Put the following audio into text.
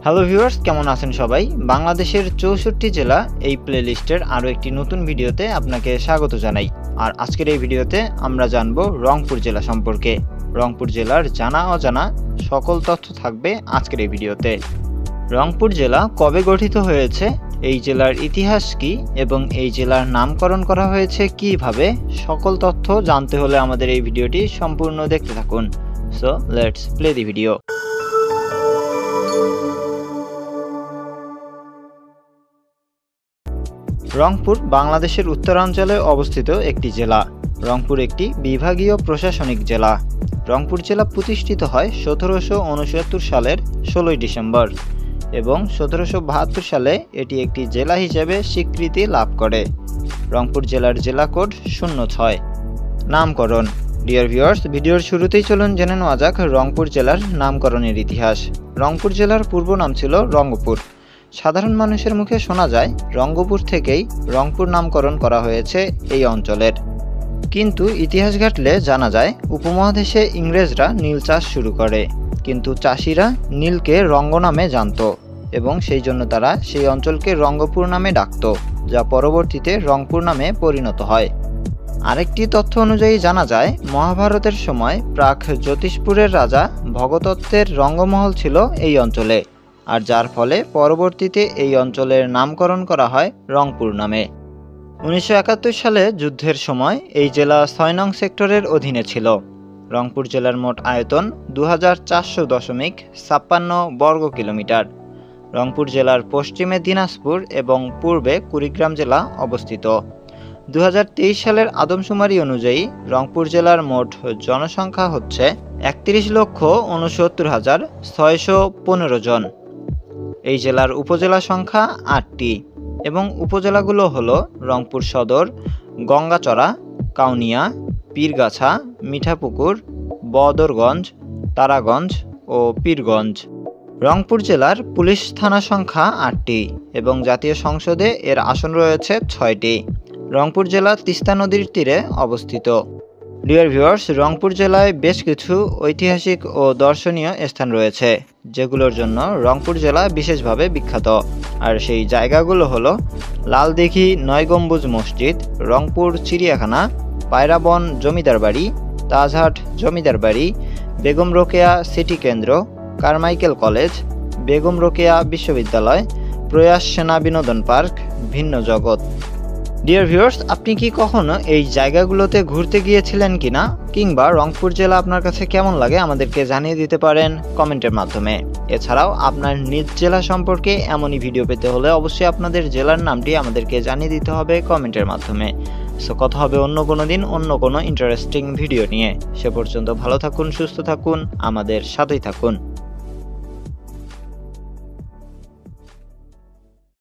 Hello viewers, কেমন আছেন সবাই? বাংলাদেশের 64 জেলা এই প্লেলিস্টের আরও একটি নতুন ভিডিওতে আপনাকে স্বাগত জানাই। আর আজকের এই ভিডিওতে আমরা জানব রংপুর জেলা সম্পর্কে। রংপুর জেলার জানা অজানা সকল তথ্য থাকবে আজকের এই ভিডিওতে। রংপুর জেলা কবে গঠিত হয়েছে, এই জেলার ইতিহাস কি এবং এই জেলার নামকরণ করা হয়েছে কিভাবে, সকল তথ্য জানতে হলে আমাদের এই ভিডিওটি সম্পূর্ণ দেখতে থাকুন। So let's play the video. Rangpur বাংলাদেশের উত্তরাঞ্চলে অবস্থিত একটি জেলা। রংপুর একটি বিভাগীয় প্রশাসনিক জেলা। রংপুর জেলা প্রতিষ্ঠিত হয় 1769 সালের 16 ডিসেম্বর এবং 1772 সালে এটি একটি জেলা হিসেবে স্বীকৃতি লাভ করে। রংপুর জেলার জেলা কোড 06। নামকরণ। ডিয়ার ভিউয়ার্স, ভিডিওর শুরুতেই চলুন জেনে নেওয়া যাক রংপুর জেলার নামকরণের ইতিহাস। রংপুর জেলার পূর্ব নাম ছিল রঙ্গপুর। সাধারণ মানুষের মুখে শোনা যায় রঙ্গপুর থেকেই রংপুর নামকরণ করা হয়েছে এই অঞ্চলের। কিন্তু ইতিহাস ঘাটলে জানা যায় উপমহাদেশে ইংরেজরা নীল চাষ শুরু করে, কিন্তু চাষিরা নীলকে রঙ্গ নামে জানত এবং সেই জন্য তারা সেই অঞ্চলকে রঙ্গপুর নামে ডাকত, যা পরবর্তীতে রংপুর নামে পরিণত হয়। আরেকটি তথ্য অনুযায়ী জানা যায় মহাভারতের সময় প্রাক জ্যোতিষপুরের রাজা ভগদত্তের রঙ্গমহল ছিল এই অঞ্চলে, আর যার ফলে পরবর্তীতে এই অঞ্চলের নামকরণ করা হয় রংপুর নামে। 1971 সালে যুদ্ধের সময় এই জেলা 6 নং সেক্টরের অধীনে ছিল। রংপুর জেলার মোট আয়তন 2400.56 বর্গ কিলোমিটার। রংপুর জেলার পশ্চিমে দিনাজপুর এবং পূর্বে কুড়িগ্রাম জেলা অবস্থিত। 2023 সালের আদমশুমারি অনুযায়ী রংপুর জেলার মোট জনসংখ্যা হচ্ছে 31,69,615 জন। এই জেলার উপজেলা সংখ্যা 8টি এবং উপজেলাগুলো হলো রংপুর সদর, গঙ্গাচড়া, কাউনিয়া, পীরগাছা, মিঠাপুকুর, বদরগঞ্জ, তারাগঞ্জ ও পীরগঞ্জ। রংপুর জেলার পুলিশ থানা সংখ্যা 8টি এবং জাতীয় সংসদে এর আসন রয়েছে 6টি। রংপুর জেলা তিস্তা নদীর তীরে অবস্থিত। ডিয়ার ভিউয়ার্স, রংপুর জেলায় বেশ কিছু ঐতিহাসিক ও দর্শনীয় স্থান রয়েছে, যেগুলোর জন্য রংপুর জেলা বিশেষভাবে বিখ্যাত। আর সেই জায়গাগুলো হলো লালদিঘি 9 গম্বুজ মসজিদ, রংপুর চিড়িয়াখানা, পায়রাবন জমিদার বাড়ি, তাজহাট জমিদার বাড়ি, বেগম রোকেয়া সিটি কেন্দ্র, কারমাইকেল কলেজ, বেগম রোকেয়া বিশ্ববিদ্যালয়, প্রয়াস সেনা বিনোদন পার্ক, ভিন্ন জগৎ। ডিয়ার ভিউয়ার্স, আপনি কি কখনো এই জায়গাগুলোতে ঘুরতে গিয়েছিলেন কিনা, কিংবা রংপুর জেলা আপনার কাছে কেমন লাগে আমাদেরকে জানিয়ে দিতে পারেন কমেন্টের মাধ্যমে। এছাড়াও আপনার নিজ জেলা সম্পর্কে এমনই ভিডিও পেতে হলে অবশ্যই আপনাদের জেলার নামটি আমাদেরকে জানিয়ে দিতে হবে কমেন্টের মাধ্যমে। সো কথা হবে অন্য কোনো দিন অন্য কোনো ইন্টারেস্টিং ভিডিও নিয়ে। সে পর্যন্ত ভালো থাকুন, সুস্থ থাকুন, আমাদের সাথেই থাকুন।